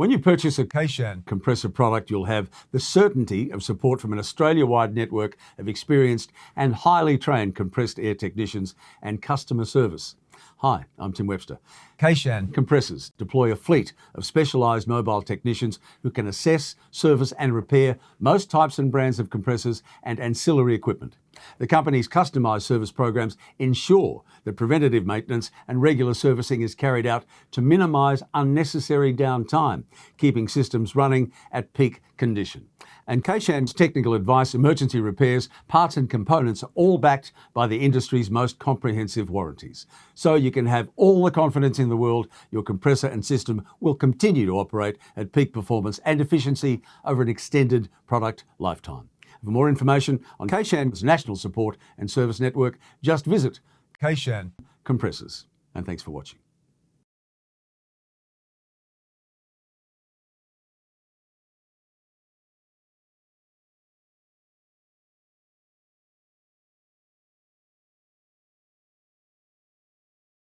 When you purchase a Kaishan compressor product, you'll have the certainty of support from an Australia-wide network of experienced and highly trained compressed air technicians and customer service. Hi, I'm Tim Webster. Kaishan compressors deploy a fleet of specialised mobile technicians who can assess, service and repair most types and brands of compressors and ancillary equipment. The company's customised service programs ensure that preventative maintenance and regular servicing is carried out to minimise unnecessary downtime, keeping systems running at peak condition. And Kaishan's technical advice, emergency repairs, parts and components are all backed by the industry's most comprehensive warranties. So you can have all the confidence in the world your compressor and system will continue to operate at peak performance and efficiency over an extended product lifetime. For more information on Kaishan's national support and service network, just visit Kaishan Compressors. And thanks for watching.